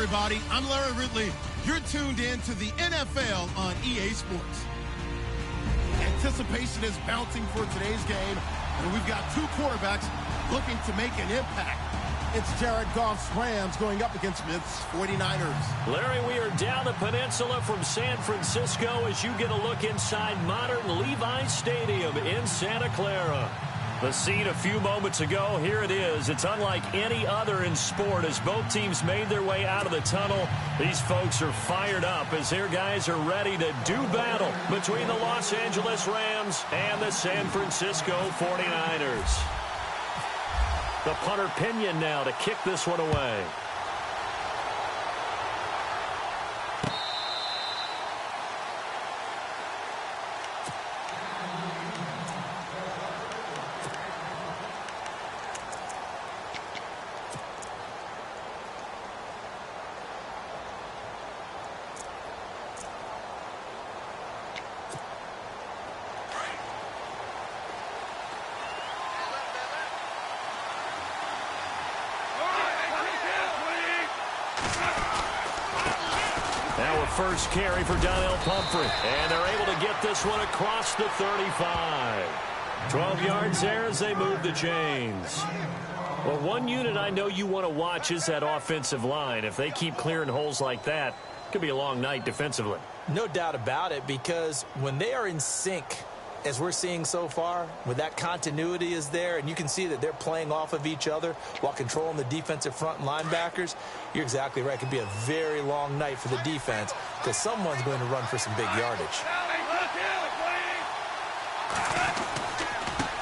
everybody. I'm Larry Ridley. You're tuned in to the NFL on EA Sports. Anticipation is bouncing for today's game, and we've got two quarterbacks looking to make an impact. It's Jared Goff's Rams going up against Smith's 49ers. Larry, we are down the peninsula from San Francisco as you get a look inside modern Levi's Stadium in Santa Clara. The scene a few moments ago, here it is. It's unlike any other in sport as both teams made their way out of the tunnel. These folks are fired up as their guys are ready to do battle between the Los Angeles Rams and the San Francisco 49ers. The punter Pinion now to kick this one away. First carry for Donnell Pumphrey. And they're able to get this one across the 35. 12 yards there as they move the chains. Well, one unit I know you want to watch is that offensive line. If they keep clearing holes like that, it could be a long night defensively. No doubt about it, because when they are in sync, as we're seeing so far, when that continuity is there and you can see that they're playing off of each other while controlling the defensive front and linebackers, you're exactly right. It could be a very long night for the defense because someone's going to run for some big yardage.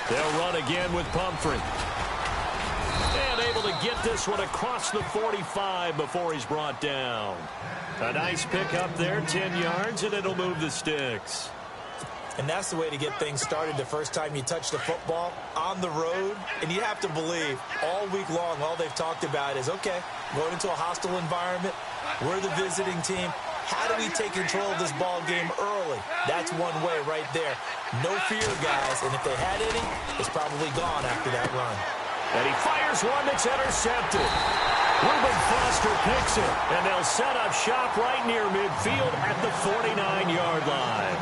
They'll run again with Pumphrey. And able to get this one across the 45 before he's brought down. A nice pickup there, 10 yards, and it'll move the sticks. And that's the way to get things started the first time you touch the football on the road. And you have to believe all week long, all they've talked about is, okay, going into a hostile environment, we're the visiting team. How do we take control of this ball game early? That's one way right there. No fear, guys. And if they had any, it's probably gone after that run. And he fires one that's intercepted. Reuben Foster picks it, and they'll set up shop right near midfield at the 49-yard line.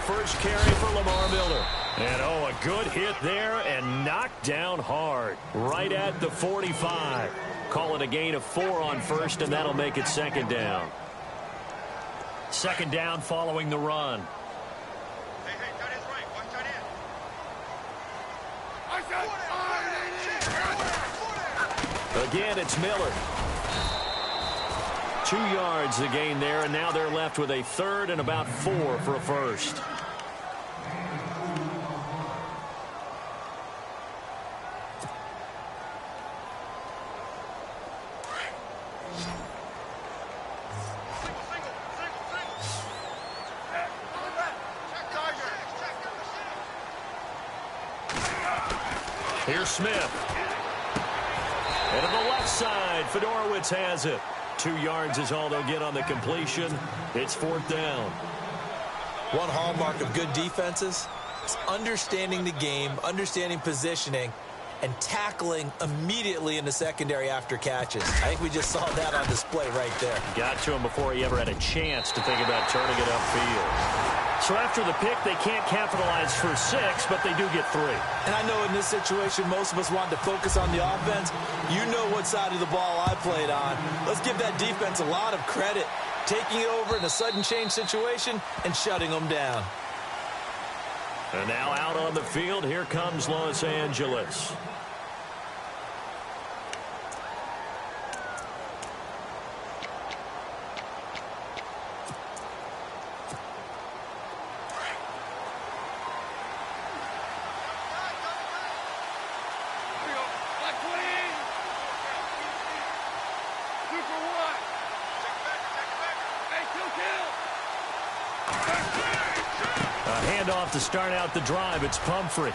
First carry for Lamar Miller. And, oh, a good hit there and knocked down hard. Right at the 45. Call it a gain of 4 on first, and that'll make it second down. Second down following the run. Hey, tight end's right. Watch tight end. Again, it's Miller. 2 yards the gain there, and now they're left with a third and about 4 for a first. Here's Smith. And to the left side, Fedorowicz has it. 2 yards is all they'll get on the completion. It's fourth down. One hallmark of good defenses is understanding the game, understanding positioning, and tackling immediately in the secondary after catches. I think we just saw that on display right there. Got to him before he ever had a chance to think about turning it upfield. So after the pick, they can't capitalize for 6, but they do get 3. And I know in this situation, most of us wanted to focus on the offense. You know what side of the ball I played on. Let's give that defense a lot of credit, taking it over in a sudden change situation and shutting them down. And now out on the field, here comes Los Angeles. handoff to start out the drive. It's Pumphrey.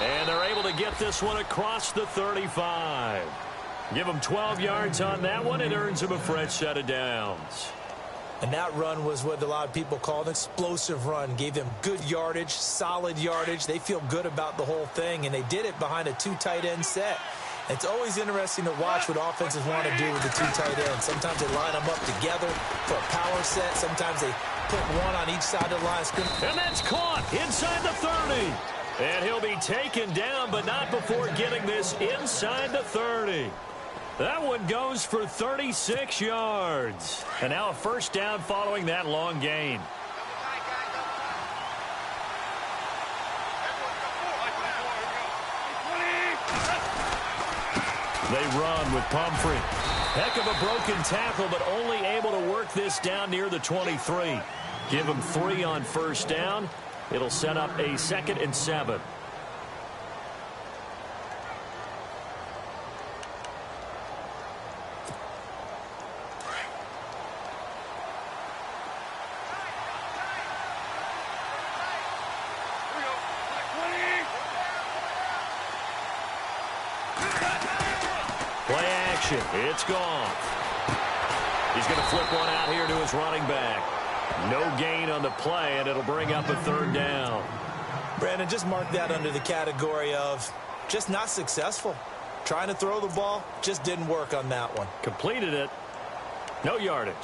And they're able to get this one across the 35. Give him 12 yards on that one. It earns him a fresh set of downs. And that run was what a lot of people call an explosive run. Gave them good yardage, solid yardage. They feel good about the whole thing, and they did it behind a 2 tight end set. It's always interesting to watch what offenses want to do with the 2 tight ends. Sometimes they line them up together for a power set. Sometimes they put one on each side of the line. And that's caught inside the 30. And he'll be taken down, but not before getting this inside the 30. That one goes for 36 yards. And now a first down following that long gain. They run with Pumphrey. Heck of a broken tackle, but only able to work this down near the 23. Give him 3 on first down. It'll set up a 2nd and 7. Play action. It's gone. He's going to flip one out here to his running back. No gain on the play, and it'll bring up a 3rd down. Brandon, just mark that under the category of just not successful. Trying to throw the ball, just didn't work on that one. Completed it. No yardage.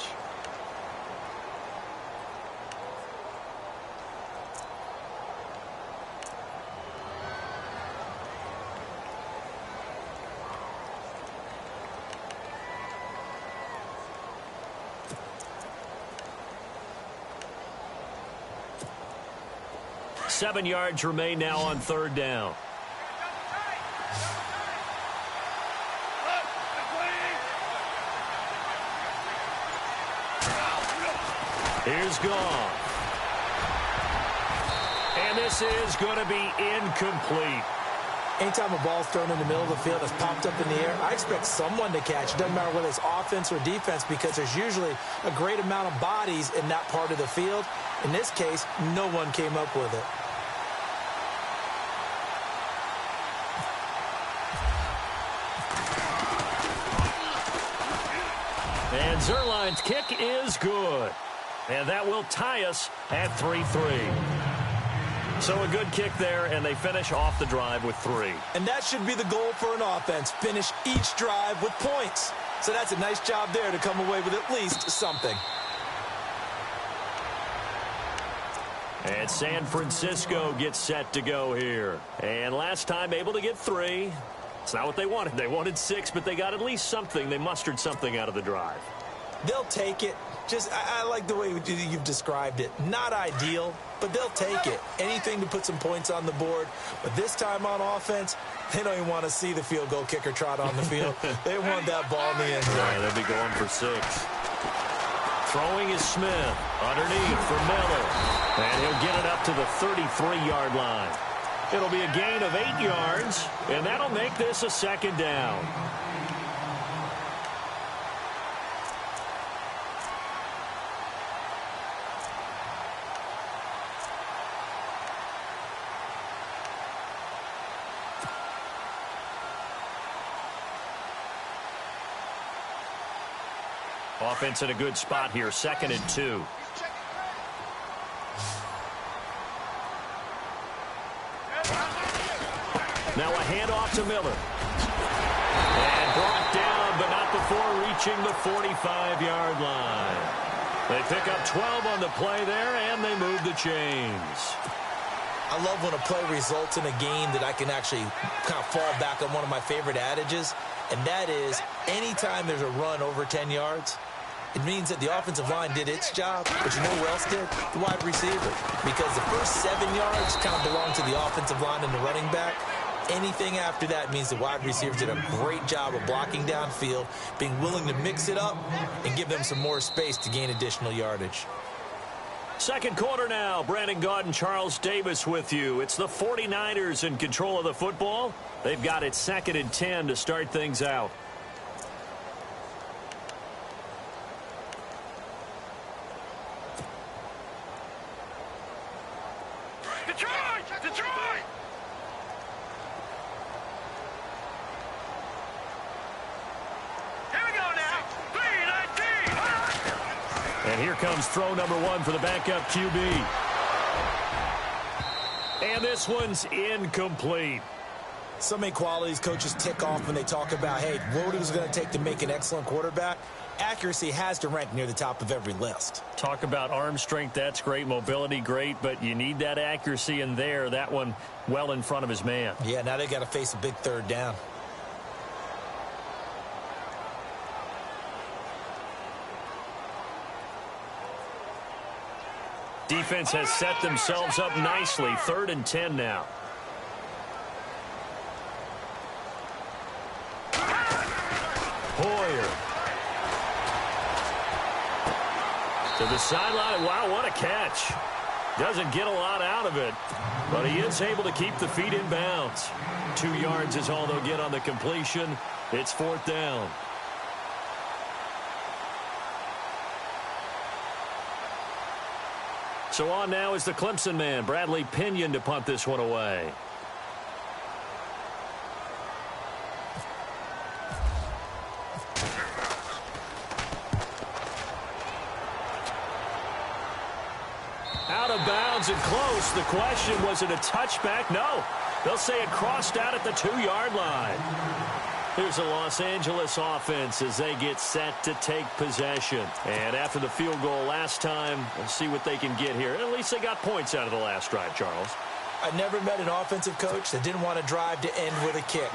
Seven yards remain now on 3rd down. Here's gone. And this is going to be incomplete. Anytime a ball's thrown in the middle of the field that's popped up in the air, I expect someone to catch. It doesn't matter whether it's offense or defense, because there's usually a great amount of bodies in that part of the field. In this case, no one came up with it. And Zerline's kick is good. And that will tie us at 3-3. So a good kick there, and they finish off the drive with 3. And that should be the goal for an offense. Finish each drive with points. So that's a nice job there to come away with at least something. And San Francisco gets set to go here. And last time able to get 3. It's not what they wanted. They wanted 6, but they got at least something. They mustered something out of the drive. They'll take it. Just, I like the way you've described it. Not ideal, but they'll take it. Anything to put some points on the board. But this time on offense, they don't even want to see the field goal kicker trot on the field. They want that ball in the end zone. Yeah, they'll be going for 6. Throwing is Smith. Underneath for Miller. And he'll get it up to the 33-yard line. It'll be a gain of 8 yards, and that'll make this a 2nd down. Offense in a good spot here, 2nd and 2. Now a handoff to Miller. And brought down, but not before reaching the 45-yard line. They pick up 12 on the play there, and they move the chains. I love when a play results in a game that I can actually kind of fall back on one of my favorite adages, and that is anytime there's a run over 10 yards, it means that the offensive line did its job, but you know who else did? The wide receiver. Because the first 7 yards kind of belong to the offensive line and the running back. Anything after that means the wide receivers did a great job of blocking downfield, being willing to mix it up, and give them some more space to gain additional yardage. Second quarter now. Brandon Gaud and Charles Davis with you. It's the 49ers in control of the football. They've got it 2nd and 10 to start things out. Detroit! Detroit! Here we go now. 3-19. And here comes throw number 1 for the backup QB. And this one's incomplete. So many qualities coaches tick off when they talk about, hey, what is it going to take to make an excellent quarterback? Accuracy has to rank near the top of every list. Talk about arm strength, that's great. Mobility, great. But you need that accuracy in there. That one well in front of his man. Yeah, now they got to face a big third down. Defense has set themselves up nicely. 3rd and 10 now. Hoyer. To the sideline. Wow, what a catch. Doesn't get a lot out of it, but he is able to keep the feet in bounds. 2 yards is all they'll get on the completion. It's 4th down. So on now is the Clemson man, Bradley Pinion, to punt this one away. Out of bounds and close. The question, was it a touchback? No. They'll say it crossed out at the 2-yard line. Here's the Los Angeles offense as they get set to take possession. And after the field goal last time, we'll see what they can get here. At least they got points out of the last drive, Charles. I never met an offensive coach that didn't want to drive to end with a kick.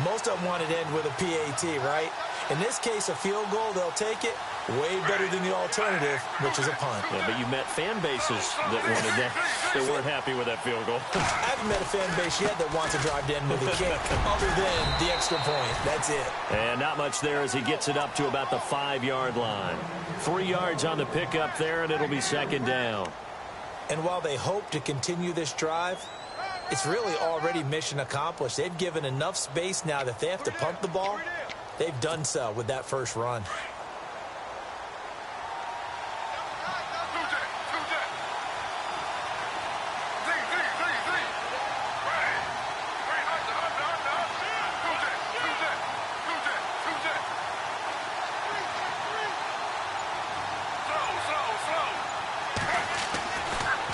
Most of them wanted to end with a PAT, right? In this case, a field goal, they'll take it. Way better than the alternative, which is a punt. Yeah, but you met fan bases that wanted that. They weren't happy with that field goal. I haven't met a fan base yet that wants to drive to end with a kick, other than the extra point. That's it. And not much there as he gets it up to about the 5-yard line. 3 yards on the pickup there, and it'll be 2nd down. And while they hope to continue this drive, it's really already mission accomplished. They've given enough space now that they have to punt the ball. They've done so with that first run.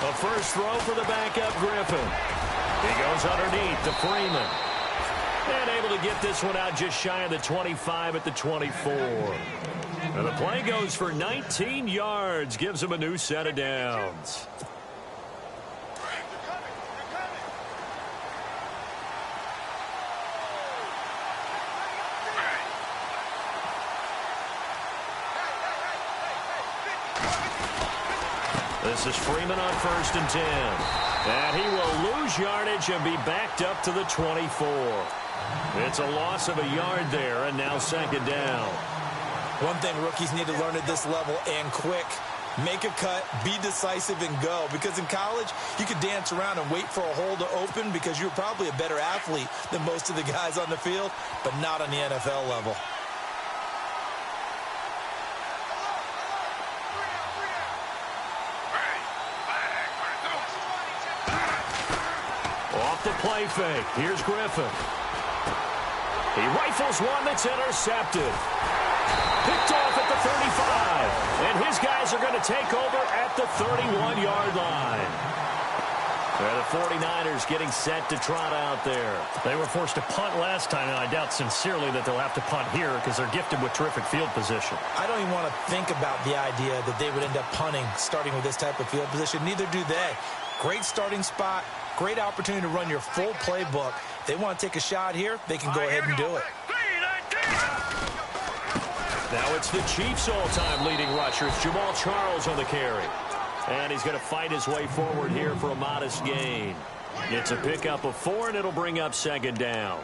A first throw for the backup Griffin. He goes underneath to Freeman. And able to get this one out just shy of the 25 at the 24. And the play goes for 19 yards. Gives him a new set of downs. This is Freeman on 1st and 10. And he will lose yardage and be backed up to the 24. It's a loss of a yard there, and now 2nd down. One thing rookies need to learn at this level, and quick. Make a cut, be decisive, and go. Because in college, you could dance around and wait for a hole to open because you're probably a better athlete than most of the guys on the field, but not on the NFL level. Off the play fake. Here's Griffin. He rifles one that's intercepted. Picked off at the 35. And his guys are going to take over at the 31-yard line. The 49ers getting set to trot out there. They were forced to punt last time, and I doubt sincerely that they'll have to punt here because they're gifted with terrific field position. I don't even want to think about the idea that they would end up punting starting with this type of field position. Neither do they. Great starting spot. Great opportunity to run your full playbook. If they want to take a shot here, they can go ahead and do it. Now it's the Chiefs' all-time leading rusher. It's Jamal Charles on the carry. And he's going to fight his way forward here for a modest gain. It's a pickup of 4, and it'll bring up 2nd down.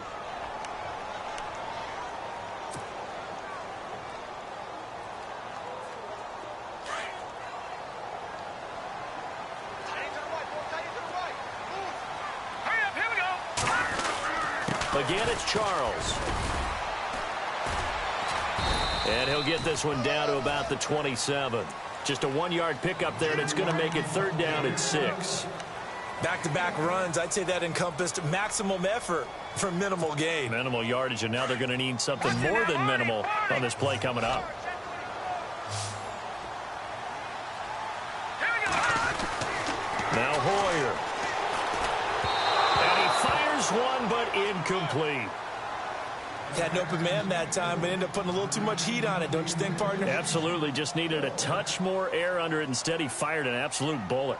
Again, it's Charles. And he'll get this one down to about the 27. Just a 1-yard pickup there, and it's going to make it 3rd down at 6. Back-to-back runs, I'd say that encompassed maximum effort for minimal gain. Minimal yardage, and now they're going to need something more than minimal on this play coming up. Now Hoyer. And he fires one, but incomplete. Had an open man that time, but ended up putting a little too much heat on it, don't you think, partner? Absolutely. Just needed a touch more air under it. Instead, he fired an absolute bullet.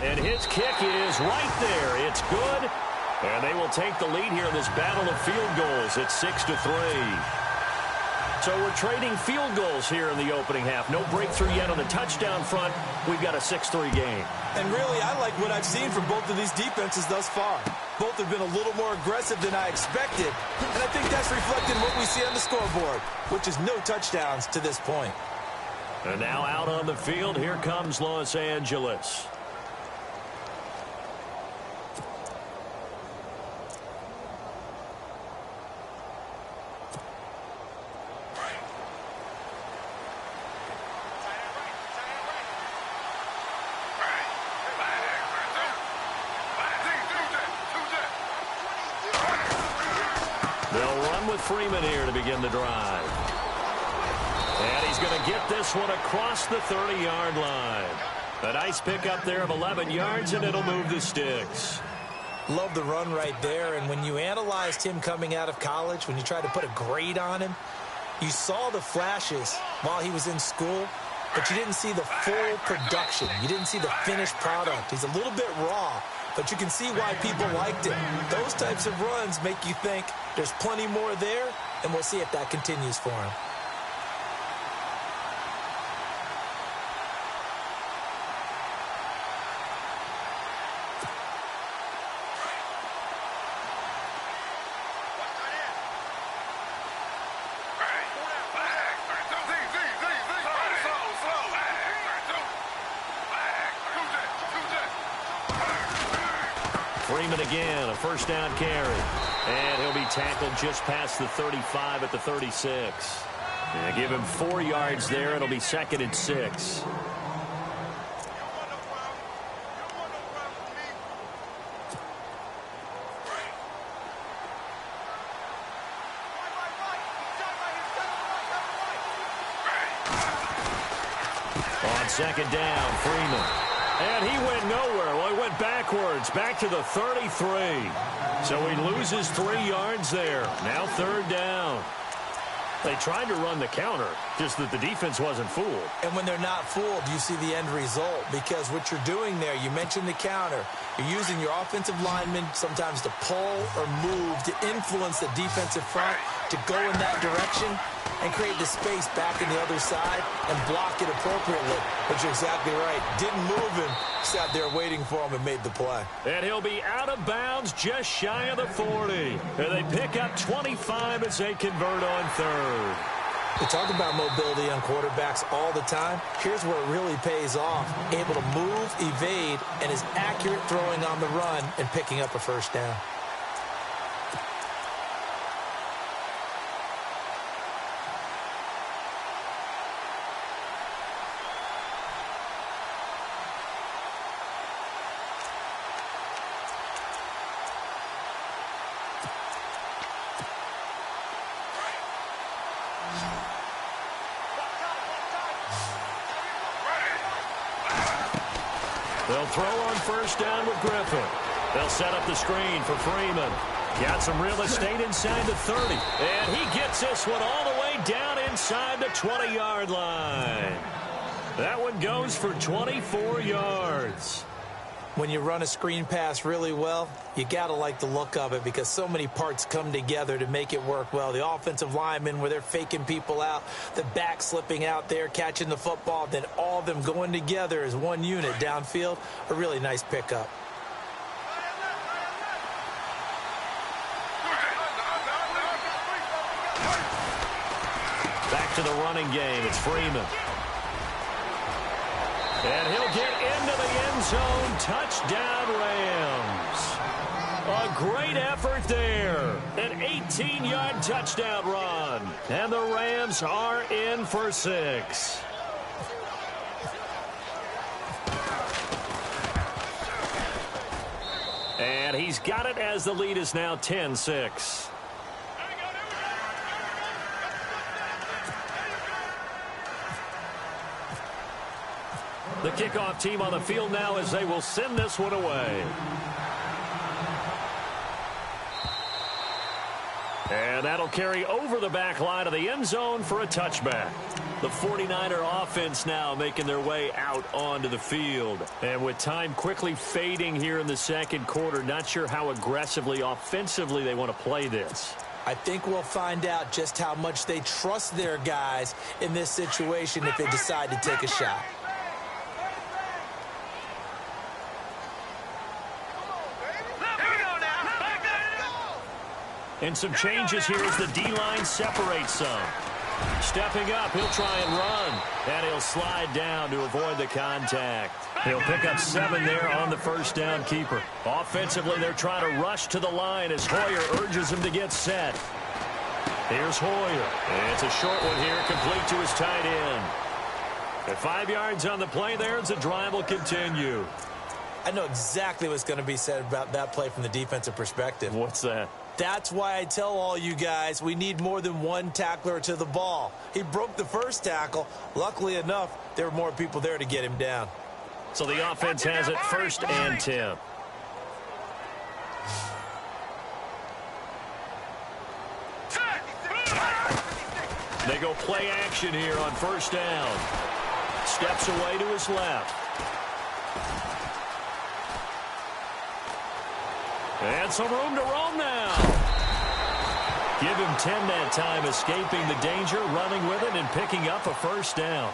And his kick is right there. It's good. And they will take the lead here in this battle of field goals. It's 6-3. So we're trading field goals here in the opening half. No breakthrough yet on the touchdown front. We've got a 6-3 game. And really, I like what I've seen from both of these defenses thus far. Both have been a little more aggressive than I expected. And I think that's reflected in what we see on the scoreboard, which is no touchdowns to this point. And now out on the field, here comes Los Angeles. Freeman here to begin the drive. And he's going to get this one across the 30-yard line. A nice pickup there of 11 yards, and it'll move the sticks. Love the run right there, and when you analyzed him coming out of college, when you tried to put a grade on him, you saw the flashes while he was in school, but you didn't see the full production. You didn't see the finished product. He's a little bit raw, but you can see why people liked it. Those types of runs make you think there's plenty more there, and we'll see if that continues for him. Freeman again, a first down carry. And he'll be tackled just past the 35 at the 36. And give him 4 yards there. It'll be 2nd and 6. On 2nd down, Freeman. And he went nowhere. Well, he went backwards, back to the 33. So he loses 3 yards there. Now 3rd down. They tried to run the counter, just that the defense wasn't fooled. And when they're not fooled, you see the end result. Because what you're doing there, you mentioned the counter. You're using your offensive linemen sometimes to pull or move to influence the defensive front to go in that direction and create the space back in the other side and block it appropriately. But you're exactly right. Didn't move him. Sat there waiting for him and made the play. And he'll be out of bounds just shy of the 40. And they pick up 25 as they convert on 3rd. We talk about mobility on quarterbacks all the time. Here's where it really pays off. Able to move, evade, and is accurate throwing on the run and picking up a first down. They'll throw on first down with Griffin. They'll set up the screen for Freeman. Got some real estate inside the 30. And he gets this one all the way down inside the 20-yard line. That one goes for 24 yards. When you run a screen pass really well, you got to like the look of it because so many parts come together to make it work well. The offensive linemen where they're faking people out, the back slipping out there, catching the football, then all of them going together as one unit downfield. A really nice pickup. Back to the running game. It's Freeman. And he'll get into the end zone. Touchdown, Rams. A great effort there. An 18-yard touchdown run. And the Rams are in for 6. And he's got it as the lead is now 10-6. The kickoff team on the field now as they will send this one away. And that'll carry over the back line of the end zone for a touchback. The 49er offense now making their way out onto the field. And with time quickly fading here in the second quarter, not sure how aggressively, offensively they want to play this. I think we'll find out just how much they trust their guys in this situation if they decide to take a shot. And some changes here as the D-line separates some. Stepping up, he'll try and run. And he'll slide down to avoid the contact. He'll pick up 7 there on the first down keeper. Offensively, they're trying to rush to the line as Hoyer urges him to get set. Here's Hoyer. And it's a short one here, complete to his tight end. At 5 yards on the play there, as the drive will continue. I know exactly what's going to be said about that play from the defensive perspective. What's that? That's why I tell all you guys we need more than one tackler to the ball. He broke the first tackle. Luckily enough, there were more people there to get him down. So the offense has it 1st and 10. They go play action here on 1st down. Steps away to his left. And some room to roam now. Give him 10 that time, escaping the danger, running with it, and picking up a 1st down.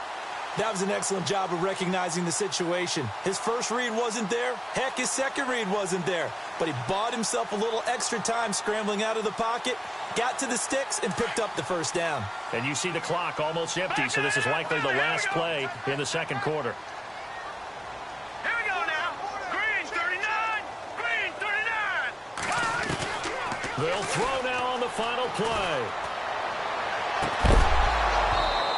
That was an excellent job of recognizing the situation. His first read wasn't there. Heck, his second read wasn't there. But he bought himself a little extra time scrambling out of the pocket, got to the sticks, and picked up the 1st down. And you see the clock almost empty, so this is likely the last play in the second quarter. They'll throw now on the final play.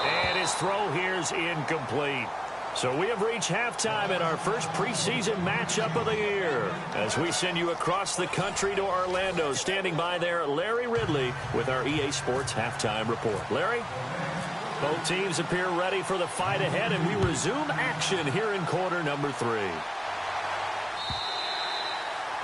And his throw here's incomplete. So we have reached halftime in our first preseason matchup of the year. As we send you across the country to Orlando, standing by there, Larry Ridley with our EA Sports Halftime Report. Larry? Both teams appear ready for the fight ahead, and we resume action here in quarter number 3.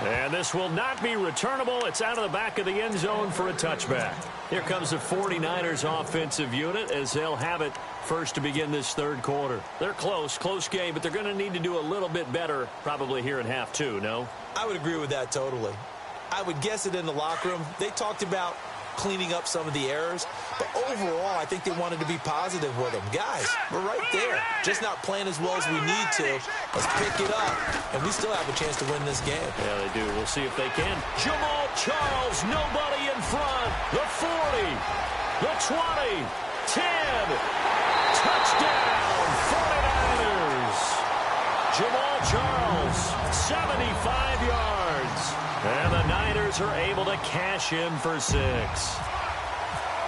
And this will not be returnable. It's out of the back of the end zone for a touchback. Here comes the 49ers offensive unit as they'll have it first to begin this third quarter. They're close game, but they're going to need to do a little bit better probably here in half 2, no? I would agree with that totally. I would guess it in the locker room. They talked about cleaning up some of the errors, but overall, I think they wanted to be positive with them. Guys, we're right there. Just not playing as well as we need to. Let's pick it up, and we still have a chance to win this game. Yeah, they do. We'll see if they can. Jamal Charles, nobody in front. The 40, the 20, 10. Touchdown, 49ers. Jamal Charles, 75 yards. And the Niners are able to cash in for 6.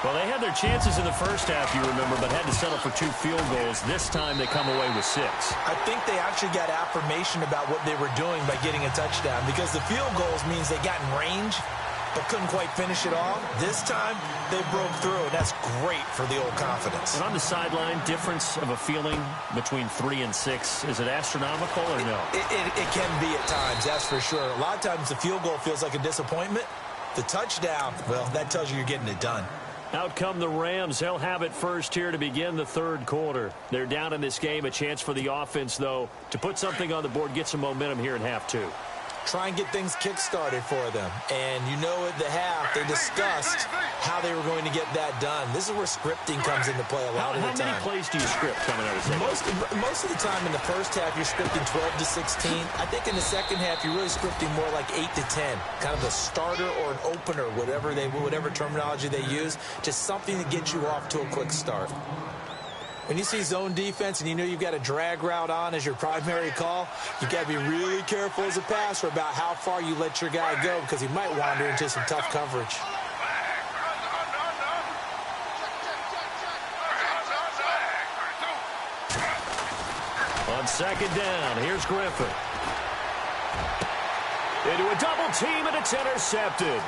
Well, they had their chances in the first half, you remember, but had to settle for 2 field goals. This time they come away with 6. I think they actually got affirmation about what they were doing by getting a touchdown, because the field goals means they got in range but couldn't quite finish it off. This time, they broke through, and that's great for the old confidence. And on the sideline, difference of a feeling between 3 and 6, is it astronomical or no? It can be at times, that's for sure. A lot of times the field goal feels like a disappointment. The touchdown, well, that tells you you're getting it done. Out come the Rams. They'll have it first here to begin the third quarter. They're down in this game. A chance for the offense, though, to put something on the board, get some momentum here in half 2. Try and get things kick-started for them. And you know at the half, they discussed how they were going to get that done. This is where scripting comes into play a lot of the time. How many plays do you script coming out of second? Most of the time in the first half, you're scripting 12 to 16. I think in the second half, you're really scripting more like 8 to 10. Kind of a starter or an opener, whatever terminology they use. Just something to get you off to a quick start. When you see zone defense and you know you've got a drag route on as your primary call, you got to be really careful as a passer about how far you let your guy go because he might wander into some tough coverage. On second down, here's Griffin. Into a double team, and it's intercepted.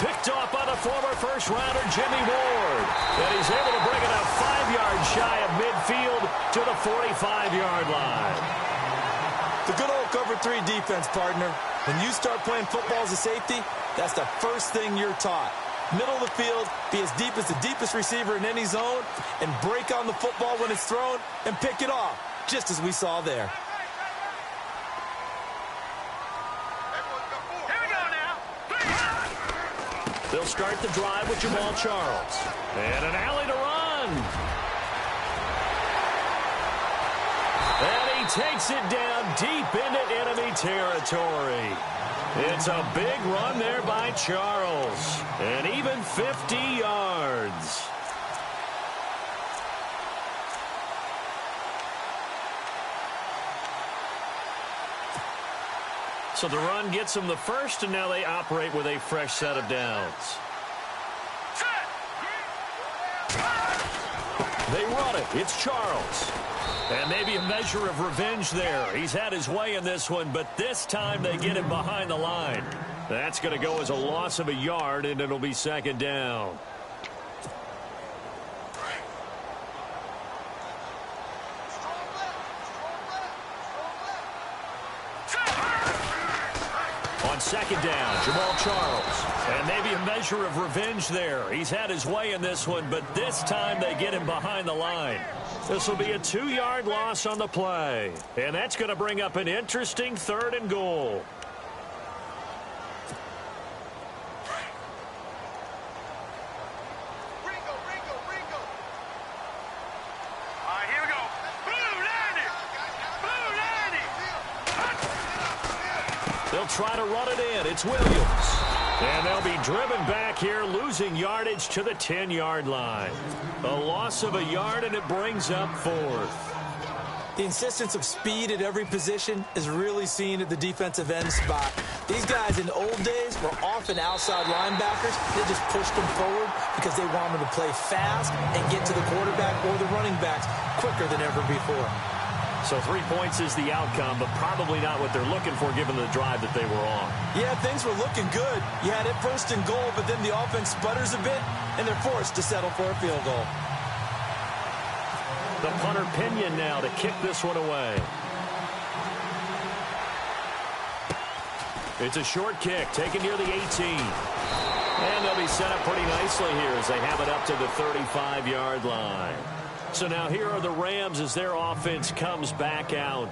Picked off by the former first-rounder Jimmy Ward. And he's able to bring it up 5 yards shy of midfield to the 45-yard line. The good old cover 3 defense, partner. When you start playing football as a safety, that's the first thing you're taught. Middle of the field, be as deep as the deepest receiver in any zone, and break on the football when it's thrown and pick it off, just as we saw there. They'll start the drive with Jamal Charles. And an alley to run. And he takes it down deep into enemy territory. It's a big run there by Charles. And even 50 yards. So the run gets them the first, and now they operate with a fresh set of downs. They run it. It's Charles. And maybe a measure of revenge there. He's had his way in this one, but this time they get him behind the line. That's going to go as a loss of a yard, and it'll be second down. Second down, Jamal Charles. And maybe a measure of revenge there. He's had his way in this one, but this time they get him behind the line. This will be a 2-yard loss on the play. And that's going to bring up an interesting 3rd and goal. They'll try to run it in. It's Williams. And they'll be driven back here, losing yardage to the 10-yard line. A loss of a yard, and it brings up 4th. The insistence of speed at every position is really seen at the defensive end spot. These guys in the old days were often outside linebackers. They just pushed them forward because they wanted to play fast and get to the quarterback or the running backs quicker than ever before. So 3 points is the outcome, but probably not what they're looking for given the drive that they were on. Yeah, things were looking good. You had it 1st and goal, but then the offense sputters a bit, and they're forced to settle for a field goal. The punter Pinion now to kick this one away. It's a short kick, taken near the 18. And they'll be set up pretty nicely here as they have it up to the 35-yard line. So now here are the Rams as their offense comes back out.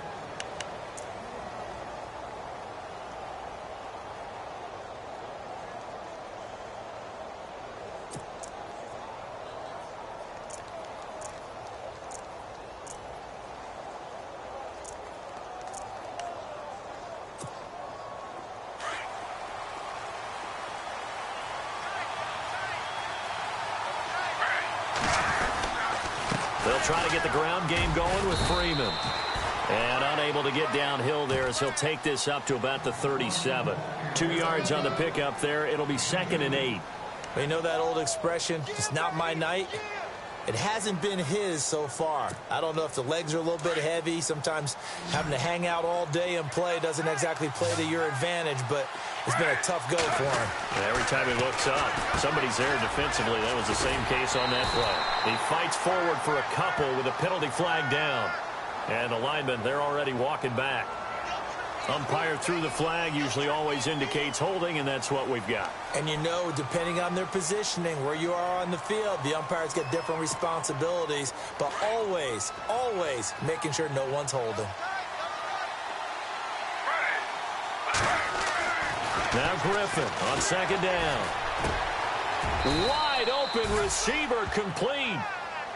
They'll try to get the ground game going with Freeman. And unable to get downhill there as he'll take this up to about the 37. 2 yards on the pickup there. It'll be 2nd and 8. Well, you know that old expression, it's not my night? It hasn't been his so far. I don't know if the legs are a little bit heavy. Sometimes having to hang out all day and play doesn't exactly play to your advantage, but it's been a tough go for him. And every time he looks up, somebody's there defensively. That was the same case on that play. He fights forward for a couple with a penalty flag down. And the linemen, they're already walking back. Umpire threw the flag, usually always indicates holding, and that's what we've got. And you know, depending on their positioning, where you are on the field, the umpires get different responsibilities, but always, always making sure no one's holding. Now Griffin on 2nd down. Wide open receiver complete.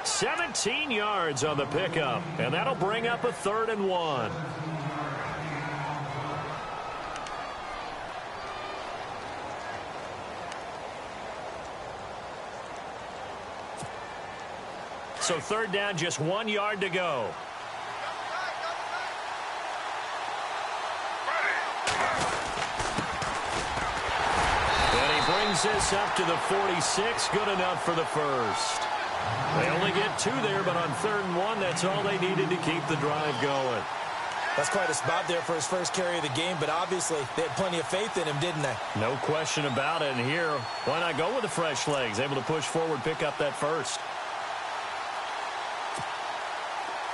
17 yards on the pickup, and that'll bring up a 3rd and 1. So third down, just 1 yard to go. And he brings this up to the 46. Good enough for the first. They only get 2 there, but on 3rd and 1, that's all they needed to keep the drive going. That's quite a spot there for his first carry of the game, but obviously they had plenty of faith in him, didn't they? No question about it. And here, why not go with the fresh legs? Able to push forward, pick up that first.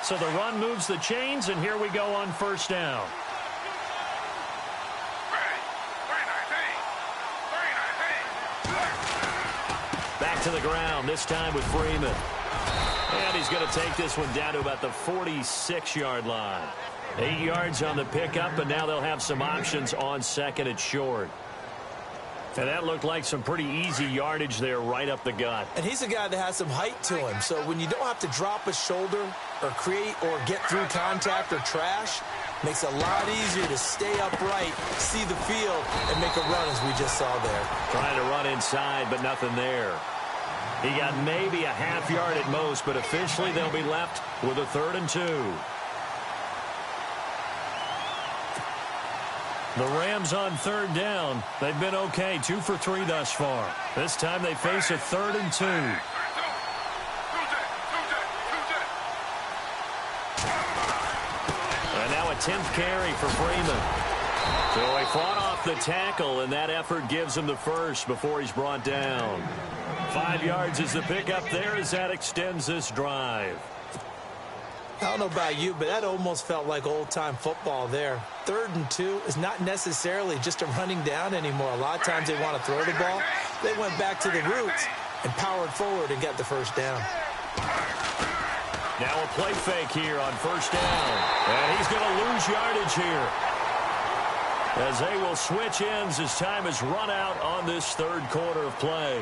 So the run moves the chains, and here we go on 1st down. Back to the ground, this time with Freeman. And he's going to take this one down to about the 46-yard line. 8 yards on the pickup, and now they'll have some options on 2nd and short. And that looked like some pretty easy yardage there right up the gut. And he's a guy that has some height to him, so when you don't have to drop a shoulder or create or get through contact or trash, makes it a lot easier to stay upright, see the field, and make a run as we just saw there. Trying to run inside, but nothing there. He got maybe a half yard at most, but officially they'll be left with a 3rd and 2. The Rams on 3rd down. They've been okay, 2 for 3 thus far. This time they face a 3rd and 2. And now a 10th carry for Freeman. So he fought off the tackle, and that effort gives him the first before he's brought down. 5 yards is the pickup there as that extends this drive. I don't know about you, but that almost felt like old-time football there. 3rd and 2 is not necessarily just a running down anymore. A lot of times they want to throw the ball. They went back to the roots and powered forward and got the first down. Now a play fake here on 1st down. And he's going to lose yardage here, as they will switch ends as time is run out on this 3rd quarter of play.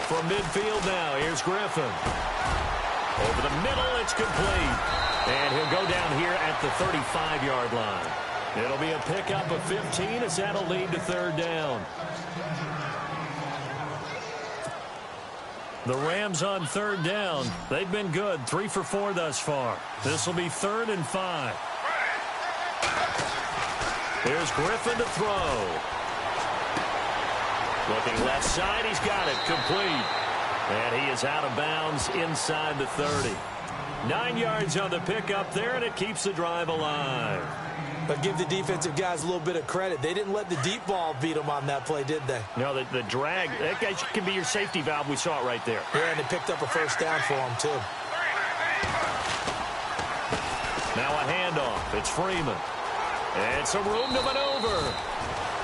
From midfield now, here's Griffin. Over the middle, it's complete. And he'll go down here at the 35-yard line. It'll be a pickup of 15 as that'll lead to 3rd down. The Rams on 3rd down. They've been good, 3 for 4 thus far. This will be 3rd and 5. Here's Griffin to throw. Looking left side, he's got it, complete. And he is out of bounds inside the 30. 9 yards on the pickup there, and it keeps the drive alive. But give the defensive guys a little bit of credit. They didn't let the deep ball beat them on that play, did they? No, the drag, that guy can be your safety valve. We saw it right there. Yeah, and they picked up a first down for him, too. Now a handoff. It's Freeman. And some room to maneuver.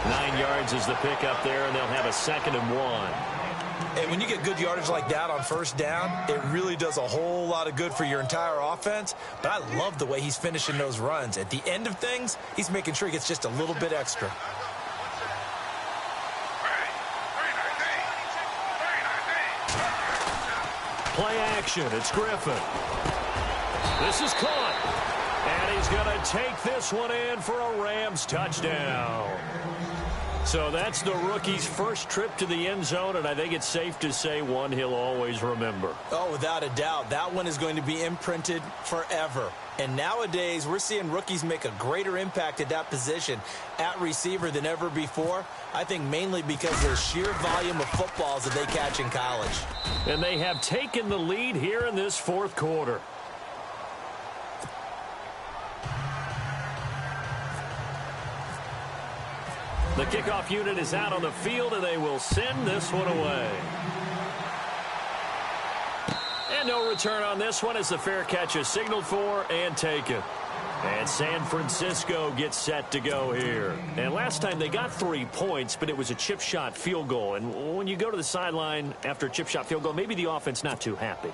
9 yards is the pickup there, and they'll have a 2nd and 1. And when you get good yardage like that on 1st down, it really does a whole lot of good for your entire offense. But I love the way he's finishing those runs. At the end of things, he's making sure he gets just a little bit extra. Play action. It's Griffin. This is caught. And he's going to take this one in for a Rams touchdown. So that's the rookie's first trip to the end zone, and I think it's safe to say one he'll always remember. Oh, without a doubt. That one is going to be imprinted forever. And nowadays, we're seeing rookies make a greater impact at that position at receiver than ever before. I think mainly because of the sheer volume of footballs that they catch in college. And they have taken the lead here in this 4th quarter. The kickoff unit is out on the field, and they will send this one away. And no return on this one as the fair catch is signaled for and taken. And San Francisco gets set to go here. And last time they got 3 points, but it was a chip shot field goal. And when you go to the sideline after a chip shot field goal, maybe the offense not too happy.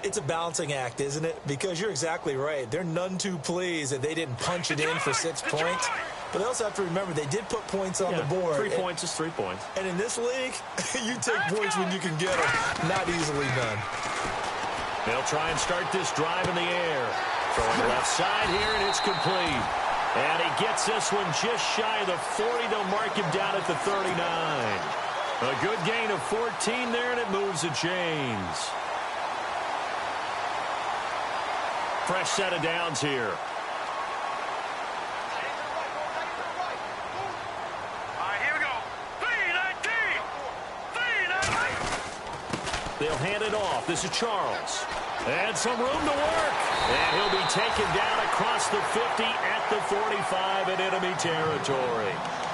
It's a balancing act, isn't it? Because you're exactly right. They're none too pleased that they didn't punch it in for 6 points. But they also have to remember they did put points on the board. 3 points is 3 points. And in this league, you take points when you can get them. Not easily done. They'll try and start this drive in the air. Throwing the left side here, and it's complete. And he gets this one just shy of the 40. They'll mark him down at the 39. A good gain of 14 there, and it moves the chains. Fresh set of downs here. Here we go. 3-19. They'll hand it off. This is Charles. And some room to work. And he'll be taken down across the 50 at the 45 in enemy territory.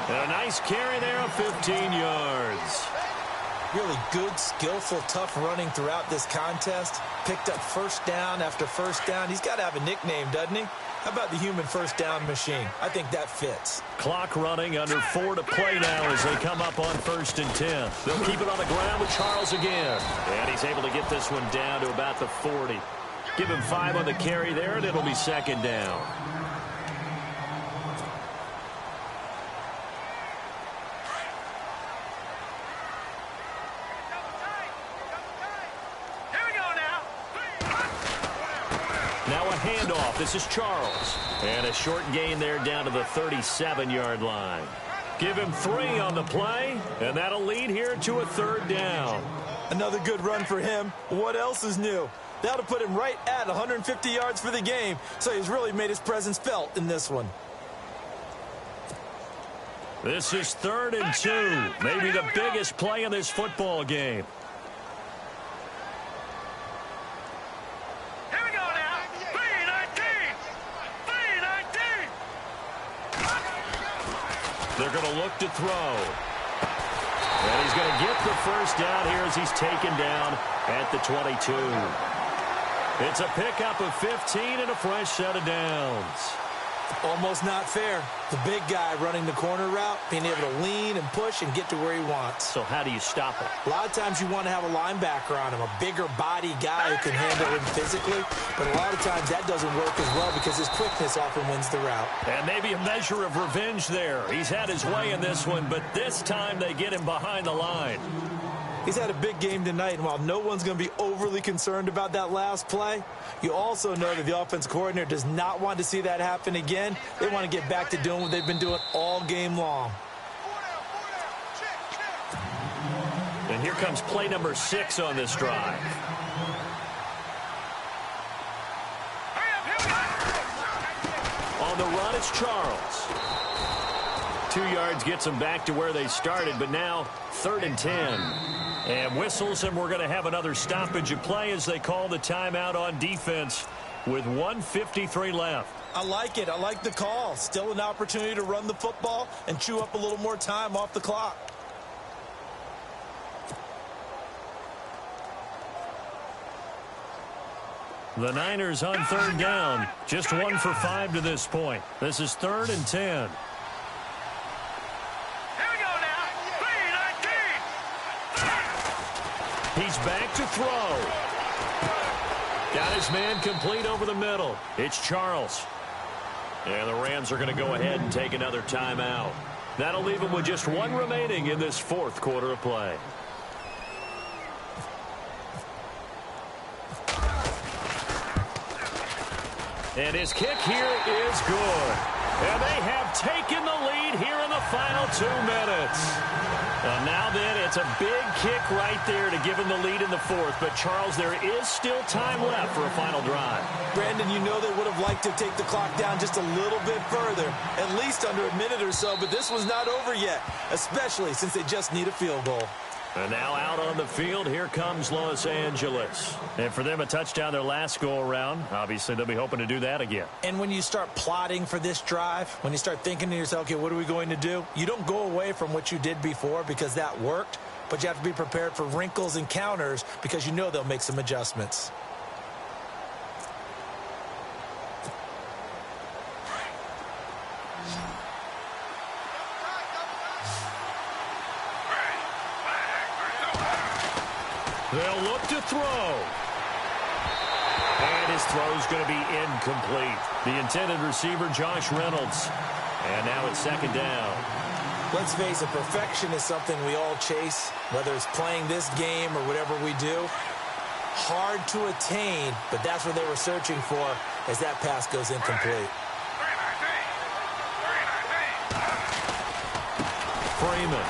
And a nice carry there of 15 yards. Really good, skillful, tough running throughout this contest. Picked up first down after first down. He's got to have a nickname, doesn't he? How about the human first down machine? I think that fits. Clock running, under 4 to play now as they come up on 1st and 10. They'll keep it on the ground with Charles again. And he's able to get this one down to about the 40. Give him 5 on the carry there, and it'll be 2nd down. Now a handoff. This is Charles. And a short gain there down to the 37-yard line. Give him 3 on the play, and that'll lead here to a 3rd down. Another good run for him. What else is new? That'll put him right at 150 yards for the game, so he's really made his presence felt in this one. This is 3rd and 2. Maybe the biggest play in this football game. They're going to look to throw. And he's going to get the first down here as he's taken down at the 22. It's a pickup of 15 and a fresh set of downs. Almost not fair. The big guy running the corner route, being able to lean and push and get to where he wants. So how do you stop him? A lot of times you want to have a linebacker on him, a bigger body guy who can handle him physically. But a lot of times that doesn't work as well because his quickness often wins the route. And maybe a measure of revenge there. He's had his way in this one, but this time they get him behind the line. He's had a big game tonight, and while no one's going to be overly concerned about that last play, you also know that the offense coordinator does not want to see that happen again. They want to get back to doing what they've been doing all game long. And here comes play number 6 on this drive. On the run, it's Charles. 2 yards gets them back to where they started, but now 3rd and 10. And whistles, and we're going to have another stoppage of play as they call the timeout on defense with 1:53 left. I like it. I like the call. Still an opportunity to run the football and chew up a little more time off the clock. The Niners on 3rd down. Just 1 for 5 to this point. This is 3rd and 10. He's back to throw. Got his man complete over the middle. It's Charles. And the Rams are going to go ahead and take another timeout. That'll leave them with just 1 remaining in this 4th quarter of play. And his kick here is good. And they have taken the lead here in the final 2 minutes. And now then, it's a big kick right there to give him the lead in the 4th. But, Charles, there is still time left for a final drive. Brandon, you know they would have liked to take the clock down just a little bit further, at least under a minute or so. But this one's not over yet, especially since they just need a field goal. And now out on the field, here comes Los Angeles. And for them, a touchdown their last go-around. Obviously, they'll be hoping to do that again. And when you start plotting for this drive, when you start thinking to yourself, okay, what are we going to do? You don't go away from what you did before because that worked, but you have to be prepared for wrinkles and counters because you know they'll make some adjustments. to throw. And his throw's going to be incomplete. The intended receiver, Josh Reynolds. And now it's second down. Let's face it, perfection is something we all chase, whether it's playing this game or whatever we do. Hard to attain, but that's what they were searching for as that pass goes incomplete. Freeman.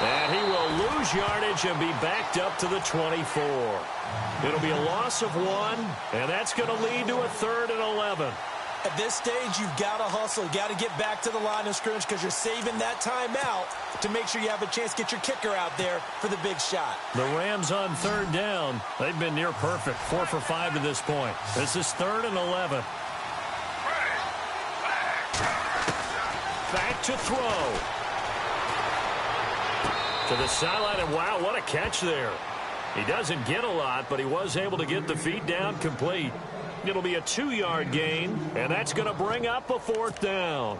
And he will lose yardage and be backed up to the 24. It'll be a loss of 1, and that's going to lead to a 3rd and 11. At this stage, you've got to hustle. You've got to get back to the line of scrimmage because you're saving that timeout to make sure you have a chance to get your kicker out there for the big shot. The Rams on 3rd down. They've been near perfect, 4 for 5 to this point. This is 3rd and 11. Back to throw. To the sideline, and wow, what a catch there. He doesn't get a lot, but he was able to get the feet down complete. It'll be a 2-yard gain, and that's going to bring up a 4th down.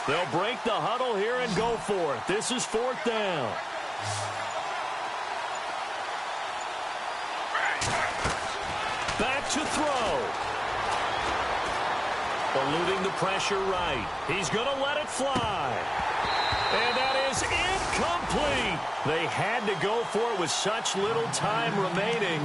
They'll break the huddle here and go for it. This is 4th down. Back to throw. Eluding the pressure right. He's going to let it fly. And that is incomplete. They had to go for it with such little time remaining.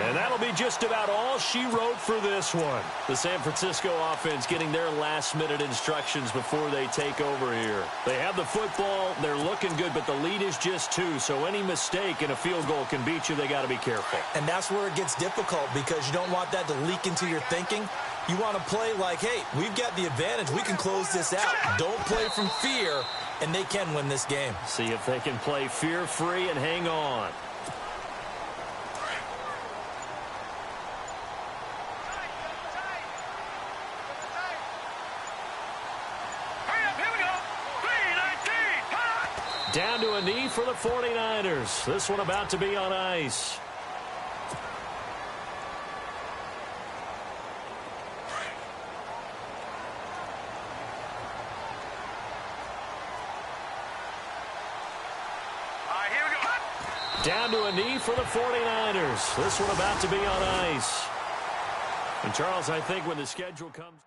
And that'll be just about all she wrote for this one. The San Francisco offense getting their last-minute instructions before they take over here. They have the football. They're looking good, but the lead is just 2. So any mistake in a field goal can beat you. They got to be careful. And that's where it gets difficult because you don't want that to leak into your thinking. You want to play like, hey, we've got the advantage. We can close this out. Don't play from fear, and they can win this game. See if they can play fear-free and hang on. Down to a knee for the 49ers. This one about to be on ice. Down to a knee for the 49ers. This one about to be on ice. And Charles, I think when the schedule comes...